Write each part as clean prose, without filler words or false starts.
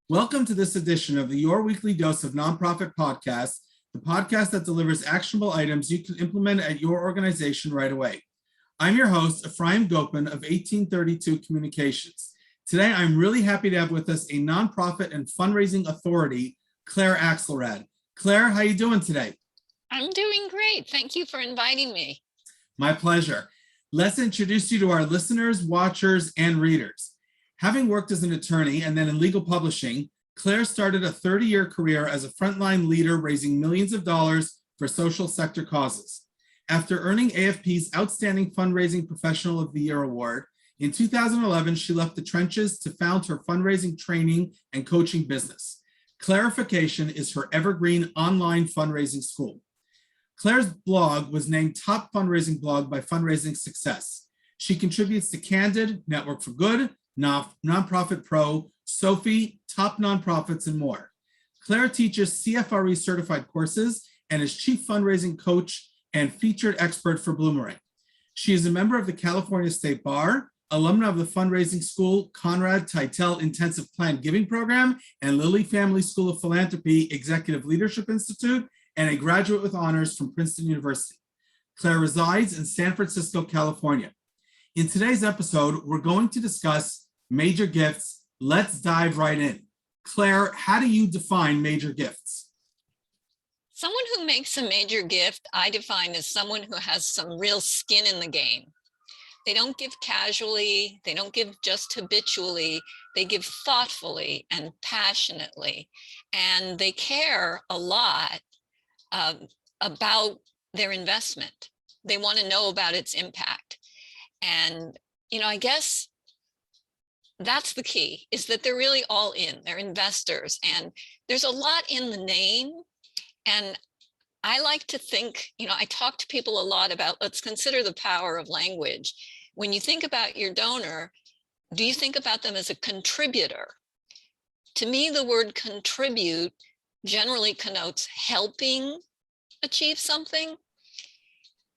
Welcome to this edition of the Your Weekly Dose of Nonprofit podcast, the podcast that delivers actionable items you can implement at your organization right away. I'm your host, Ephraim Gopin of 1832 Communications. Today, I'm really happy to have with us a nonprofit and fundraising authority, Claire Axelrad. Claire, how are you doing today? I'm doing great. Thank you for inviting me. My pleasure. Let's introduce you to our listeners, watchers, and readers. Having worked as an attorney and then in legal publishing, Claire started a 30-year career as a frontline leader raising millions of dollars for social sector causes. After earning AFP's Outstanding Fundraising Professional of the Year award, in 2011, she left the trenches to found her fundraising training and coaching business. Clarification is her evergreen online fundraising school. Claire's blog was named Top Fundraising Blog by Fundraising Success. She contributes to Candid, Network for Good, Nonprofit Pro, Sophie, Top Nonprofits, and more. Claire teaches CFRE certified courses and is chief fundraising coach and featured expert for Bloomerang. She is a member of the California State Bar, alumna of the fundraising school Conrad Teitel Intensive Plan Giving Program and Lilly Family School of Philanthropy Executive Leadership Institute, and a graduate with honors from Princeton University. Claire resides in San Francisco, California. In today's episode, we're going to discuss major gifts. Let's dive right in. Claire, how do you define major gifts? Someone who makes a major gift, I define as someone who has some real skin in the game. They don't give casually, they don't give just habitually, they give thoughtfully and passionately, and they care a lot about their investment. They want to know about its impact. And, I guess that's the key, is that they're really all in. They're investors, and there's a lot in the name. And I like to think, I talk to people a lot about, let's consider the power of language. When you think about your donor, do you think about them as a contributor? To me, the word contribute generally connotes helping achieve something,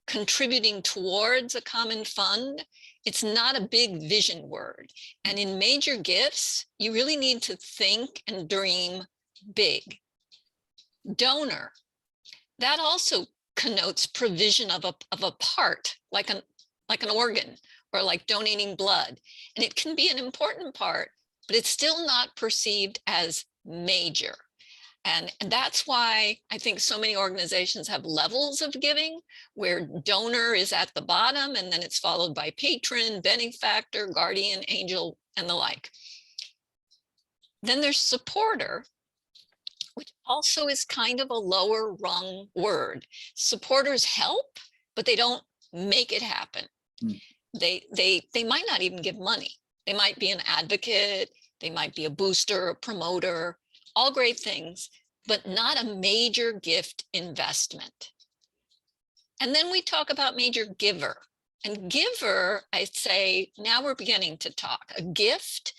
contributing towards a common fund. It's not a big vision word. And in major gifts, you really need to think and dream big. Donor, that also connotes provision of a part, like an organ, or like donating blood. And it can be an important part, but it's still not perceived as major. And that's why I think so many organizations have levels of giving, where donor is at the bottom, and then it's followed by patron, benefactor, guardian, angel, and the like. Then there's supporter, which also is kind of a lower rung word. Supporters help, but they don't make it happen. They might not even give money. They might be an advocate, they might be a booster, a promoter, all great things, but not a major gift investment. And then we talk about major giver. And giver, I'd say, now we're beginning to talk. A gift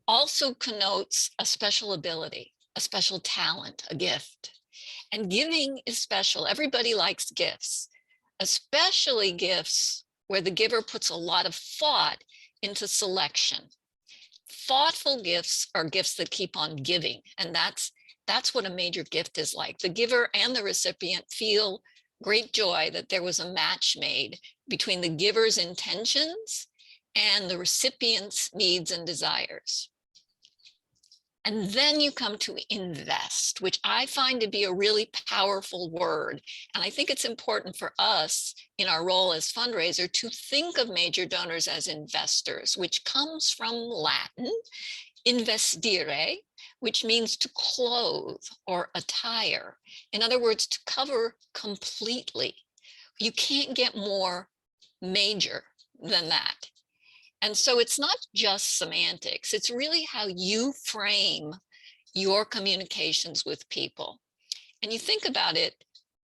also connotes a special ability, a special talent, a gift. And giving is special. Everybody likes gifts, especially gifts where the giver puts a lot of thought into selection. Thoughtful gifts are gifts that keep on giving, and that's what a major gift is like. The giver and the recipient feel great joy that there was a match made between the giver's intentions and the recipient's needs and desires. And then you come to invest, which I find to be a really powerful word. And I think it's important for us in our role as fundraiser to think of major donors as investors, which comes from Latin, investire, which means to clothe or attire. In other words, to cover completely. You can't get more major than that. And so it's not just semantics, it's really how you frame your communications with people. And you think about it,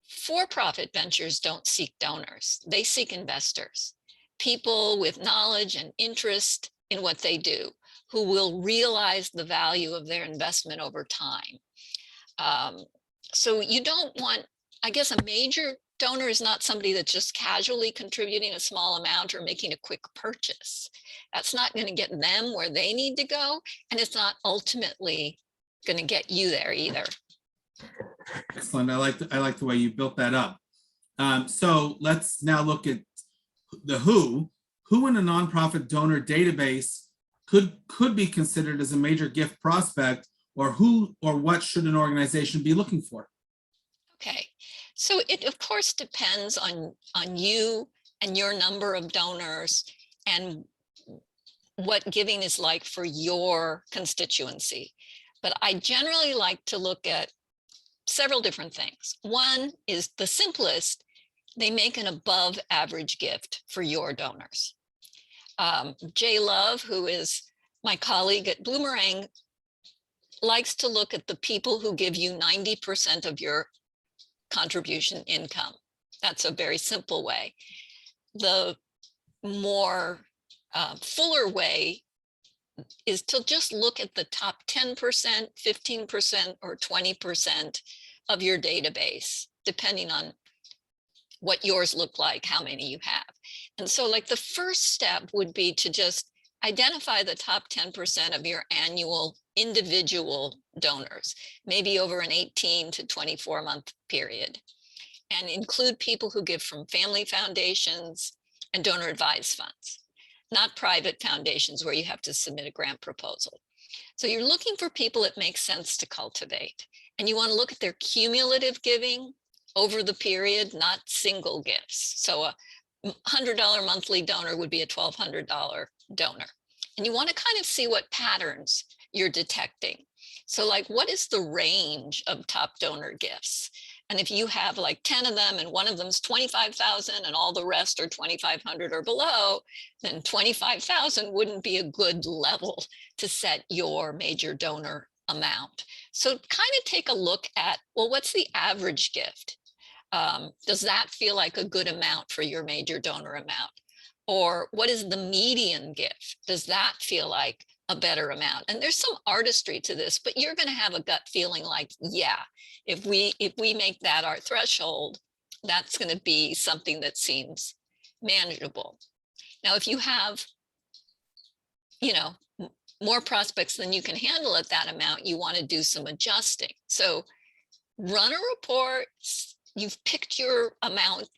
for-profit ventures don't seek donors, they seek investors, people with knowledge and interest in what they do, who will realize the value of their investment over time. So you don't want, I guess a major donor is not somebody that's just casually contributing a small amount or making a quick purchase. That's not going to get them where they need to go, and it's not ultimately going to get you there either. Excellent. I like the way you built that up. So let's now look at the who. Who in a nonprofit donor database could be considered as a major gift prospect, or who or what should an organization be looking for? Okay, so it of course depends on you and your number of donors and what giving is like for your constituency. But I generally like to look at several different things. One is the simplest: they make an above average gift for your donors. Jay Love, who is my colleague at Bloomerang, likes to look at the people who give you 90% of your contribution income. That's a very simple way. The more fuller way is to just look at the top 10%, 15%, or 20% of your database, depending on what yours look like, how many you have. And so like the first step would be to just identify the top 10% of your annual individual donors, maybe over an 18 to 24 month period, and include people who give from family foundations and donor advised funds, not private foundations where you have to submit a grant proposal. So you're looking for people it makes sense to cultivate, and you want to look at their cumulative giving over the period, not single gifts. So a $100 monthly donor would be a $1,200 donor. And you want to kind of see what patterns you're detecting. So like, what is the range of top donor gifts? And if you have like 10 of them and one of them is 25,000 and all the rest are 2,500 or below, then 25,000 wouldn't be a good level to set your major donor amount. So kind of take a look at, well, what's the average gift? Does that feel like a good amount for your major donor amount? Or what is the median gift? Does that feel like a better amount? And there's some artistry to this, but you're going to have a gut feeling like, yeah, if we make that our threshold, that's going to be something that seems manageable. Now, if you have, more prospects than you can handle at that amount, you want to do some adjusting. So run a report. You've picked your amount,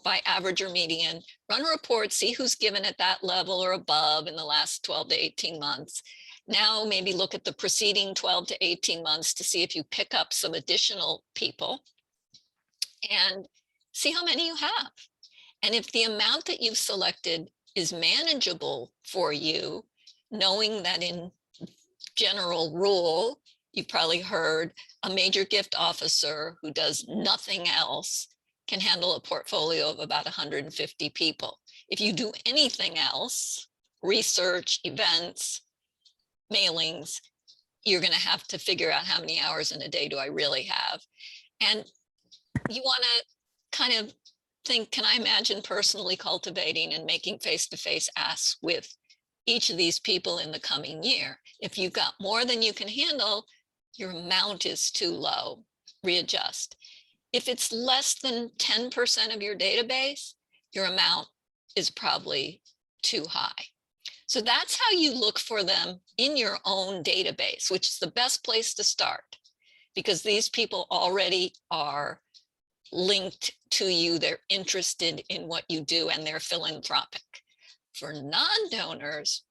by average or median, run a report, see who's given at that level or above in the last 12 to 18 months. Now maybe look at the preceding 12 to 18 months to see if you pick up some additional people and see how many you have. And if the amount that you've selected is manageable for you, knowing that in general rule, you've probably heard a major gift officer who does nothing else can handle a portfolio of about 150 people. If you do anything else, research, events, mailings, you're going to have to figure out how many hours in a day do I really have. And you want to kind of think, can I imagine personally cultivating and making face-to-face asks with each of these people in the coming year? If you've got more than you can handle, your amount is too low, readjust. If it's less than 10% of your database, your amount is probably too high. So that's how you look for them in your own database, which is the best place to start, because these people already are linked to you. They're interested in what you do and they're philanthropic. For non-donors,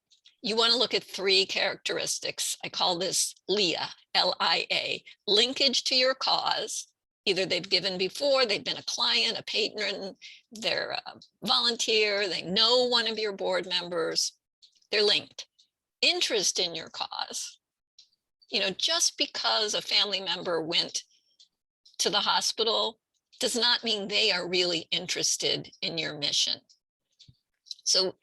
you want to look at 3 characteristics. I call this LIA, L-I-A, linkage to your cause. Either they've given before, they've been a client, a patron, they're a volunteer, they know one of your board members, they're linked. Interest in your cause. Just because a family member went to the hospital does not mean they are really interested in your mission. So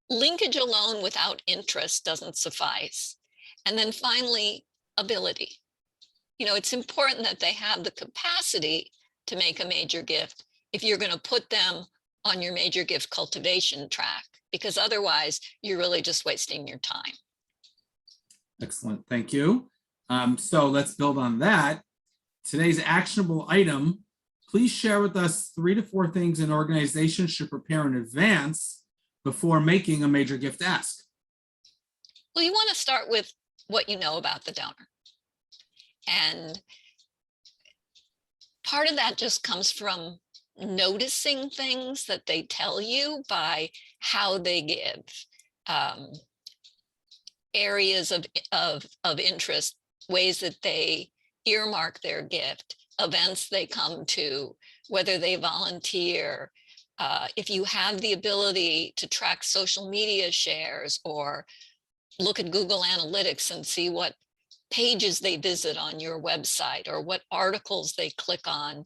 linkage alone without interest doesn't suffice. And then finally, ability. It's important that they have the capacity to make a major gift if you're going to put them on your major gift cultivation track, because otherwise you're really just wasting your time. Excellent, thank you. So let's build on that. Today's actionable item please share with us 3 to 4 things an organization should prepare in advance before making a major gift ask. Well, you want to start with what you know about the donor. And part of that just comes from noticing things that they tell you by how they give, areas of interest, ways that they earmark their gift, events they come to, whether they volunteer. If you have the ability to track social media shares or look at Google Analytics and see what pages they visit on your website or what articles they click on,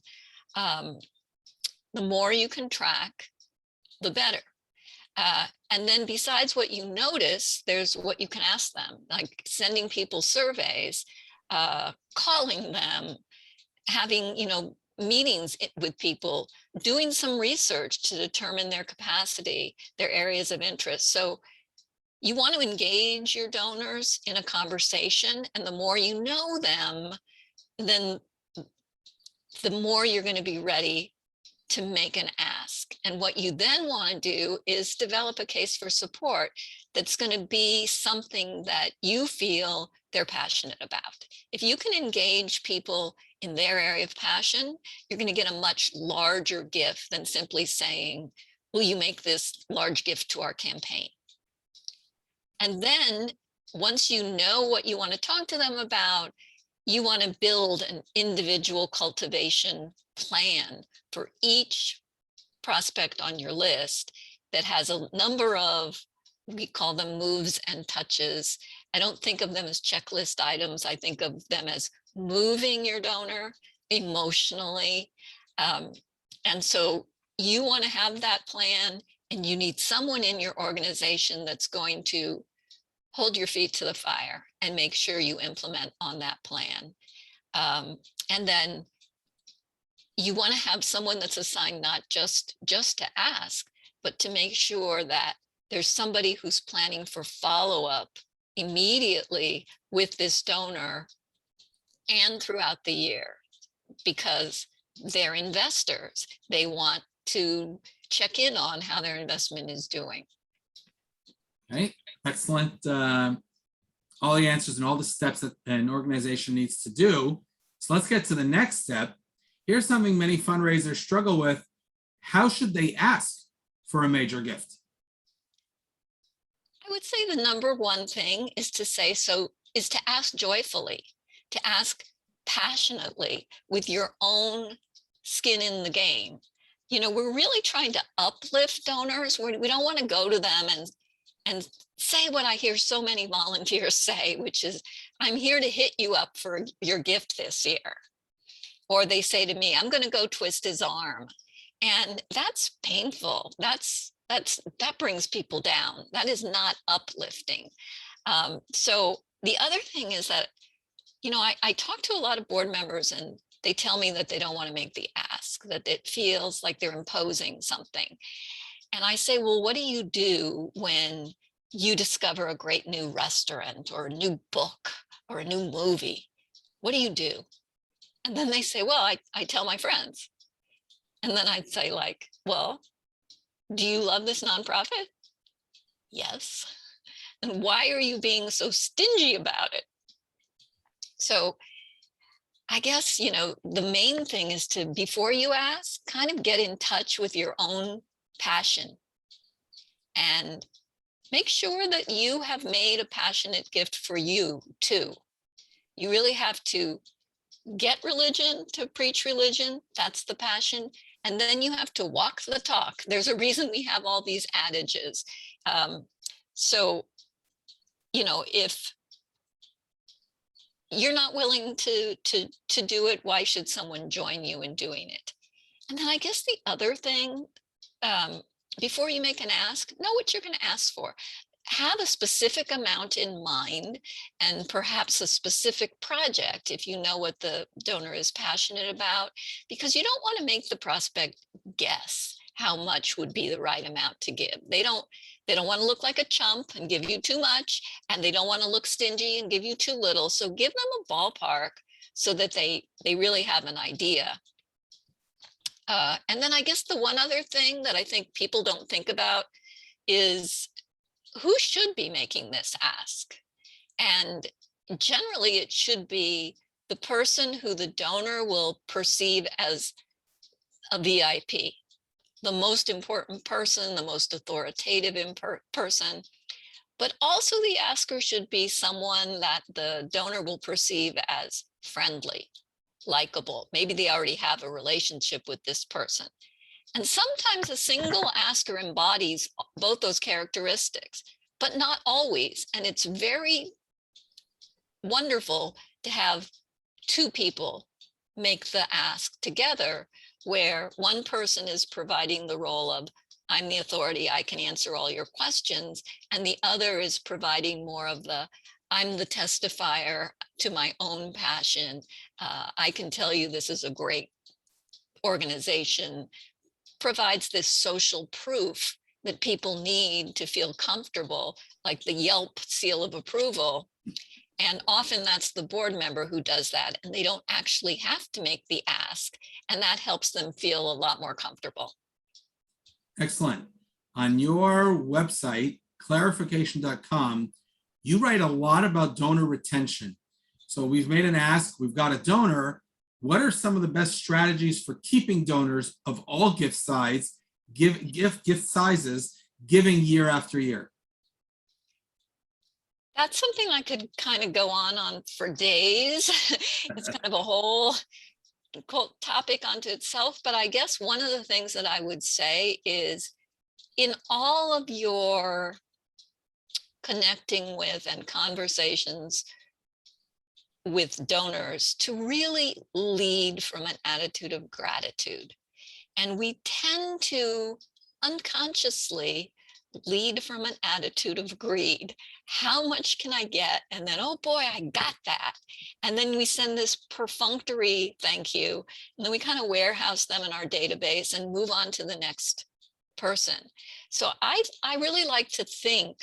the more you can track, the better. And then besides what you notice, there's what you can ask them, like sending people surveys, calling them, having, meetings with people, doing some research to determine their capacity, their areas of interest. So you want to engage your donors in a conversation, and the more you know them, then the more you're going to be ready to make an ask. And what you then want to do is develop a case for support that's going to be something that you feel they're passionate about. If you can engage people in their area of passion, you're going to get a much larger gift than simply saying, will you make this large gift to our campaign? And then once you know what you want to talk to them about, you want to build an individual cultivation plan for each prospect on your list that has a number of, we call them moves and touches. I don't think of them as checklist items. I think of them as moving your donor emotionally. And so you want to have that plan, and you need someone in your organization that's going to hold your feet to the fire and make sure you implement on that plan. And then you want to have someone that's assigned not just to ask, but to make sure that there's somebody who's planning for follow-up immediately with this donor and throughout the year, because they're investors. They want to check in on how their investment is doing. Okay, excellent. All the answers and all the steps that an organization needs to do. So let's get to the next step. Here's something many fundraisers struggle with. How should they ask for a major gift? I would say the number one thing is to ask joyfully, to ask passionately with your own skin in the game. We're really trying to uplift donors. We don't want to go to them and say what I hear so many volunteers say, which is, I'm here to hit you up for your gift this year. Or they say to me, I'm going to go twist his arm. And that's painful. That brings people down. That is not uplifting. So the other thing is that, I talk to a lot of board members, and they tell me that they don't want to make the ask, that it feels like they're imposing something. And I say, well, what do you do when you discover a great new restaurant or a new book or a new movie? What do you do? And then they say, well, I tell my friends. And then I'd say, like, well, do you love this nonprofit? Yes. And why are you being so stingy about it? So I guess, the main thing is to, before you ask, kind of get in touch with your own passion and make sure that you have made a passionate gift for you too. You really have to get religion to preach religion. That's the passion. And then you have to walk the talk. There's a reason we have all these adages. So, if you're not willing to do it, why should someone join you in doing it? And then I guess the other thing, before you make an ask, know what you're going to ask for. Have a specific amount in mind, and perhaps a specific project if you know what the donor is passionate about, because you don't want to make the prospect guess how much would be the right amount to give. They don't want to look like a chump and give you too much, and they don't want to look stingy and give you too little. So give them a ballpark so that they really have an idea. And then I guess the one other thing that I think people don't think about is who should be making this ask? And generally it should be the person who the donor will perceive as a VIP, the most important person, the most authoritative person. But also the asker should be someone that the donor will perceive as friendly, likable. Maybe they already have a relationship with this person. And sometimes a single asker embodies both those characteristics, but not always. And it's very wonderful to have two people make the ask together, where one person is providing the role of, I'm the authority, I can answer all your questions, and the other is providing more of the, I'm the testifier to my own passion. I can tell you this is a great organization, provides this social proof that people need to feel comfortable, like the Yelp seal of approval. And often that's the board member who does that, and they don't actually have to make the ask. And that helps them feel a lot more comfortable. Excellent. On your website, clarification.com, you write a lot about donor retention. So we've made an ask, we've got a donor. What are some of the best strategies for keeping donors of all gift sizes giving year after year? That's something I could kind of go on for days. It's kind of a whole topic unto itself. But I guess one of the things that I would say is, in all of your connecting with and conversations with donors, to really lead from an attitude of gratitude. And we tend to unconsciously lead from an attitude of greed. How much can I get? And then, oh boy, I got that. And then we send this perfunctory thank you. And then we kind of warehouse them in our database and move on to the next person. So I really like to think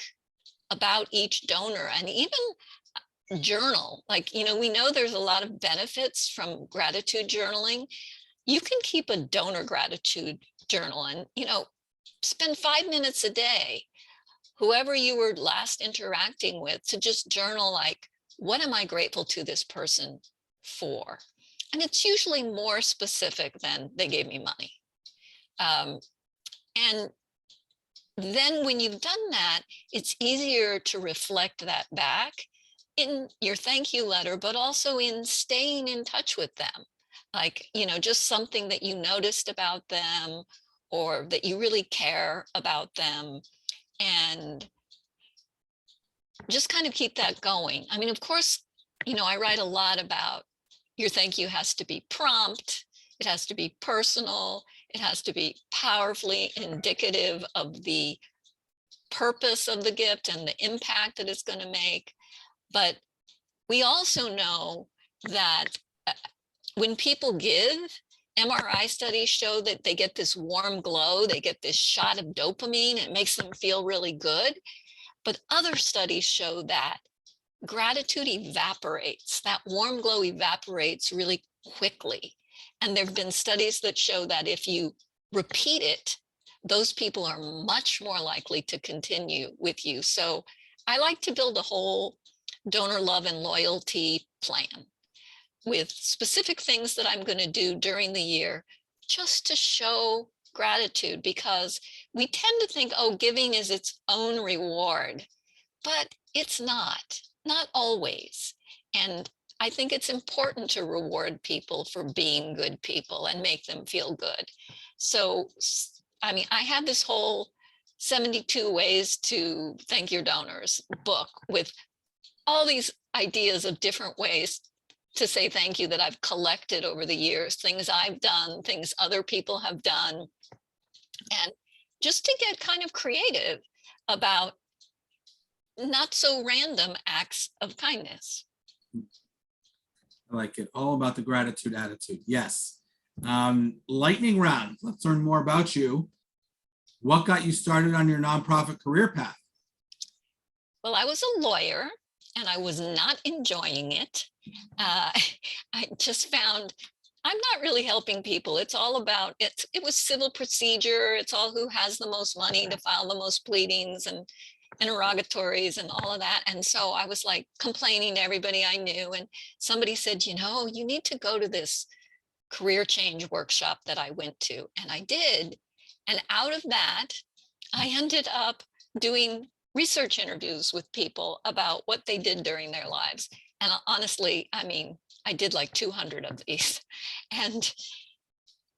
about each donor, and even journal. Like, we know there's a lot of benefits from gratitude journaling. You can keep a donor gratitude journal and, spend 5 minutes a day, whoever you were last interacting with, to just journal, like, what am I grateful to this person for? And it's usually more specific than they gave me money. And then when you've done that, it's easier to reflect that back in your thank you letter, but also in staying in touch with them. Like, just something that you noticed about them, or that you really care about them, and just kind of keep that going. I mean, of course, I write a lot about your thank you has to be prompt, it has to be personal, it has to be powerfully indicative of the purpose of the gift and the impact that it's going to make. But we also know that when people give, MRI studies show that they get this warm glow, they get this shot of dopamine, it makes them feel really good. But other studies show that gratitude evaporates, that warm glow evaporates really quickly. And there have been studies that show that if you repeat it, those people are much more likely to continue with you. So I like to build a whole donor love and loyalty plan with specific things that I'm going to do during the year just to show gratitude, because we tend to think, oh, giving is its own reward, but it's not always. And I think it's important to reward people for being good people and make them feel good. So, I mean, I have this whole 72 ways to thank your donors book with all these ideas of different ways to say thank you that I've collected over the years, things I've done, things other people have done, and just to get kind of creative about not so random acts of kindness. I like it. All about the gratitude attitude. Yes. Lightning round. Let's learn more about you. What got you started on your nonprofit career path? Well, I was a lawyer and I was not enjoying it. I just found I'm not really helping people. It's all about it was civil procedure. It's all who has the most money to file the most pleadings and interrogatories and all of that. And so I was like complaining to everybody I knew. And somebody said, you know, you need to go to this career change workshop that I went to. And I did. And out of that, I ended up doing research interviews with people about what they did during their lives. And honestly, I mean, I did like 200 of these. And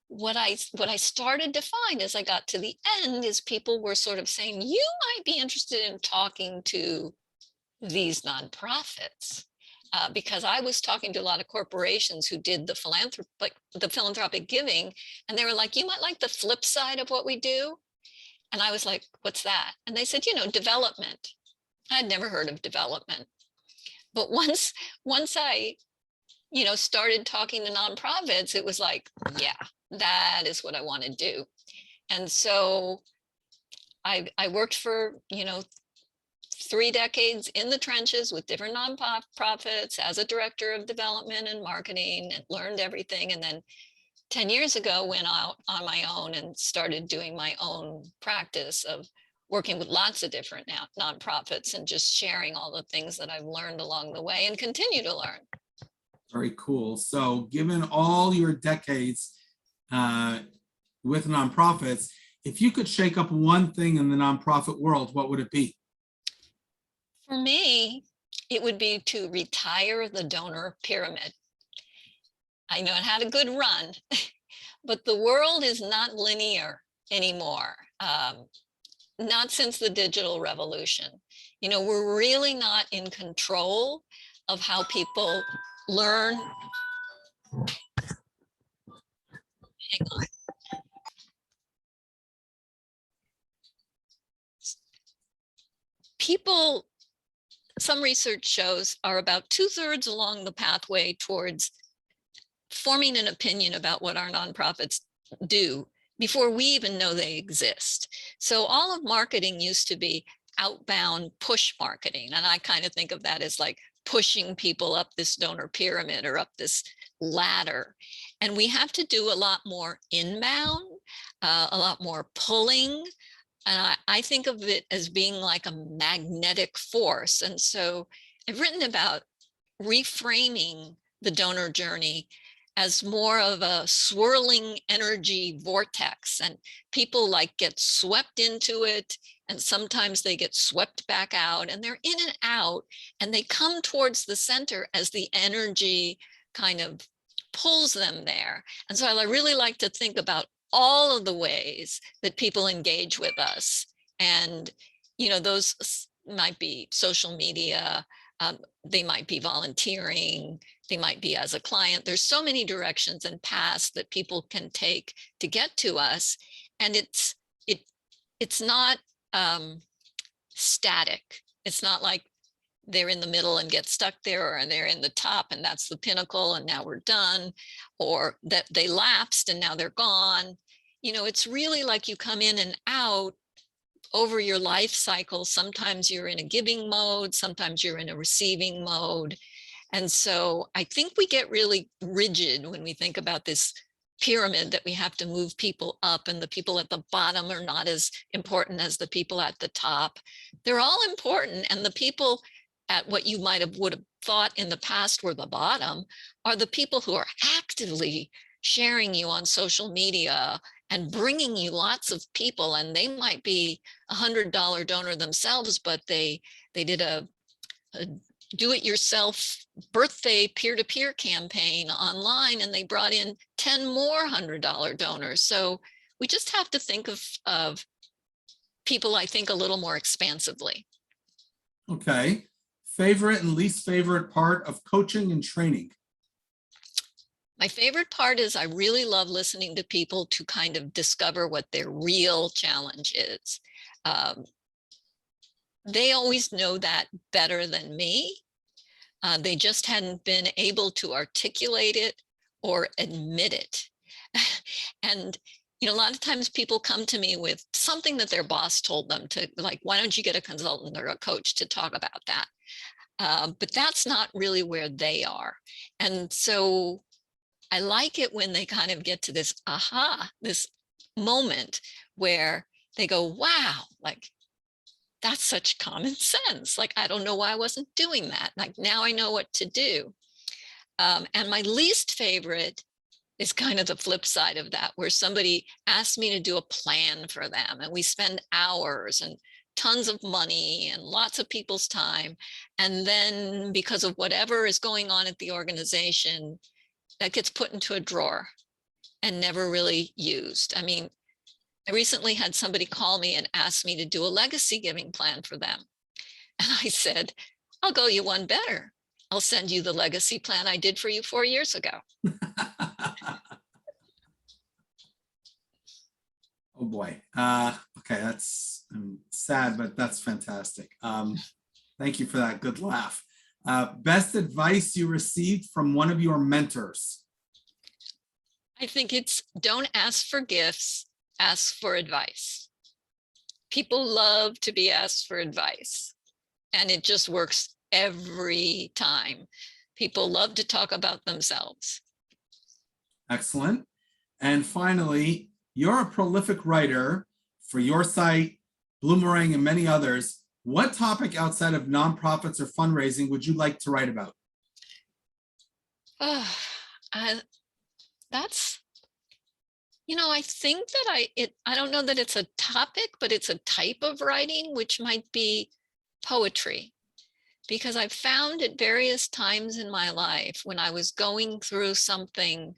what I started to find as I got to the end is people were sort of saying, you might be interested in talking to these nonprofits. Because I was talking to a lot of corporations who did the philanthropic giving, and they were like, you might like the flip side of what we do. And I was like, what's that? And they said, you know, development. I'd never heard of development. But once I, you know, started talking to nonprofits, it was like, yeah, that is what I want to do. And so I worked for, you know, 3 decades in the trenches with different nonprofits as a director of development and marketing, and learned everything. And then 10 years ago, went out on my own and started doing my own practice of working with lots of different nonprofits and just sharing all the things that I've learned along the way and continue to learn. Very cool. So given all your decades with nonprofits, if you could shake up one thing in the nonprofit world, what would it be? For me, it would be to retire the donor pyramid. I know it had a good run, but the world is not linear anymore. Not since the digital revolution. You know, we're really not in control of how people learn. Hang on. People, some research shows, are about 2/3 along the pathway towards forming an opinion about what our nonprofits do before we even know they exist. So all of marketing used to be outbound push marketing. And I kind of think of that as like pushing people up this donor pyramid or up this ladder. And we have to do a lot more inbound, a lot more pulling. And I think of it as being like a magnetic force. And so I've written about reframing the donor journey as more of a swirling energy vortex, and people like get swept into it, and sometimes they get swept back out, and they're in and out, and they come towards the center as the energy kind of pulls them there. And so I really like to think about all of the ways that people engage with us. And, you know, those might be social media, they might be volunteering, they might be as a client. There's so many directions and paths that people can take to get to us. And it's not static. It's not like they're in the middle and get stuck there, or they're in the top and that's the pinnacle and now we're done, or that they lapsed and now they're gone. You know, it's really like you come in and out over your life cycle. Sometimes you're in a giving mode, sometimes you're in a receiving mode. And so I think we get really rigid when we think about this pyramid, that we have to move people up, and the people at the bottom are not as important as the people at the top. They're all important, and the people at what you would have thought in the past were the bottom are the people who are actively sharing you on social media and bringing you lots of people. And they might be $100 donor themselves, but they did a do-it-yourself birthday peer-to-peer campaign online, and they brought in 10 more $100 donors. So we just have to think of people, I think, a little more expansively. Okay. Favorite and least favorite part of coaching and training? My favorite part is I really love listening to people to kind of discover what their real challenge is. They always know that better than me. They just hadn't been able to articulate it or admit it. And, you know, a lot of times people come to me with something that their boss told them to, like, why don't you get a consultant or a coach to talk about that? But that's not really where they are. And so I like it when they kind of get to this aha, this moment where they go, wow, like that's such common sense. Like, I don't know why I wasn't doing that. Like, now I know what to do. And my least favorite is kind of the flip side of that, where somebody asks me to do a plan for them and we spend hours and tons of money and lots of people's time. And then because of whatever is going on at the organization, that gets put into a drawer and never really used. I mean, I recently had somebody call me and ask me to do a legacy giving plan for them. And I said, I'll go you one better. I'll send you the legacy plan I did for you 4 years ago. Oh boy. Okay, that's sad, but that's fantastic. Thank you for that good laugh. Best advice you received from one of your mentors? I think it's don't ask for gifts, ask for advice. People love to be asked for advice, and it just works every time. People love to talk about themselves. Excellent. And finally, you're a prolific writer for your site, Bloomerang, and many others. What topic outside of nonprofits or fundraising would you like to write about? Oh, that's, I think that I don't know that it's a topic, but it's a type of writing, which might be poetry. Because I've found at various times in my life when I was going through something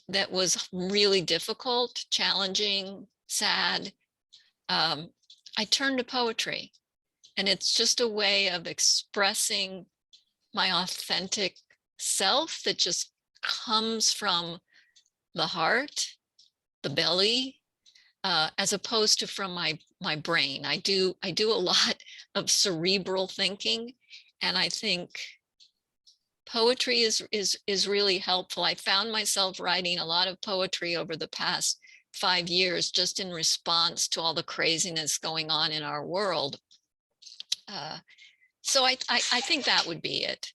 that was really difficult, challenging, sad, I turned to poetry. And it's just a way of expressing my authentic self that just comes from the heart, the belly, as opposed to from my brain. I do a lot of cerebral thinking, and I think poetry is really helpful. I found myself writing a lot of poetry over the past 5 years, just in response to all the craziness going on in our world. So I think that would be it.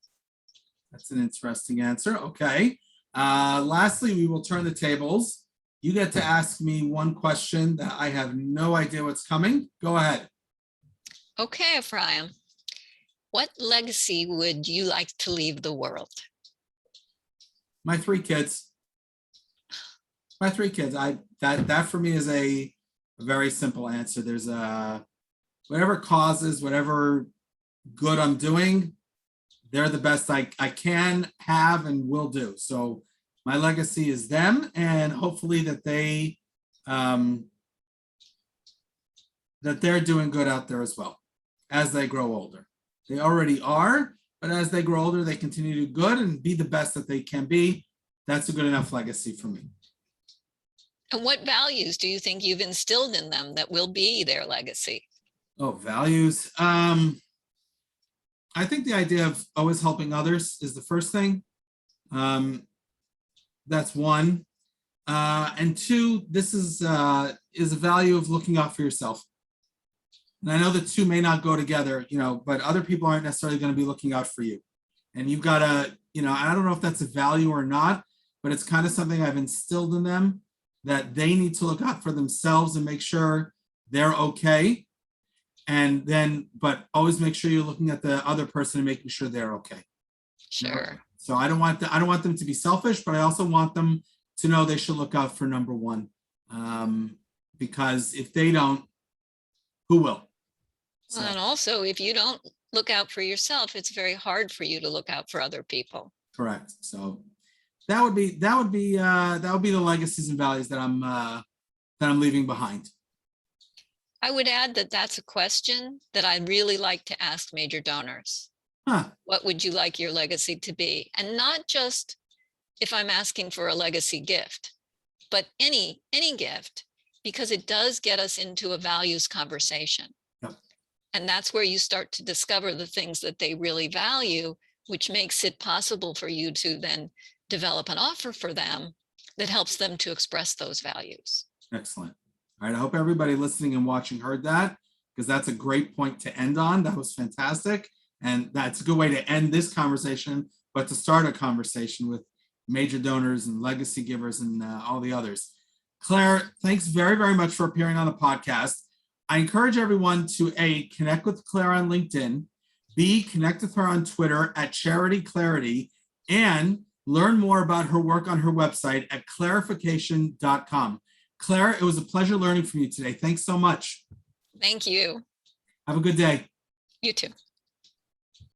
That's an interesting answer. Okay. Lastly, we will turn the tables. You get to ask me one question that I have no idea what's coming. Go ahead. Okay, Ephraim. What legacy would you like to leave the world? My 3 kids. My 3 kids. That for me is a very simple answer. There's whatever causes, whatever good I'm doing, they're the best I can have and will do. So my legacy is them, and hopefully that they're doing good out there as well as they grow older. They already are, but as they grow older, they continue to do good and be the best that they can be. That's a good enough legacy for me. And what values do you think you've instilled in them that will be their legacy? Oh, values. I think the idea of always helping others is the first thing. That's one. And 2, this is a value of looking out for yourself. And I know the 2 may not go together, but other people aren't necessarily going to be looking out for you. And you've got to, I don't know if that's a value or not, but it's kind of something I've instilled in them, that they need to look out for themselves and make sure they're okay. And then, but always make sure you're looking at the other person and making sure they're okay. Sure. So I don't want them to be selfish, but I also want them to know they should look out for number one. Because if they don't, who will? Well, and also, if you don't look out for yourself, it's very hard for you to look out for other people. Correct. So that would be the legacies and values that I'm leaving behind. I would add that that's a question that I'd really like to ask major donors. What would you like your legacy to be? And not just if I'm asking for a legacy gift, but any gift, because it does get us into a values conversation. Yep. And that's where you start to discover the things that they really value, which makes it possible for you to then develop an offer for them that helps them to express those values. Excellent. All right. I hope everybody listening and watching heard that, because that's a great point to end on. That was fantastic. And that's a good way to end this conversation, but to start a conversation with major donors and legacy givers and all the others. Claire, thanks very, very much for appearing on the podcast. I encourage everyone to A, connect with Claire on LinkedIn, B, connect with her on Twitter at Charity Clarity, and learn more about her work on her website at clarification.com. Claire, it was a pleasure learning from you today. Thanks so much. Thank you. Have a good day. You too.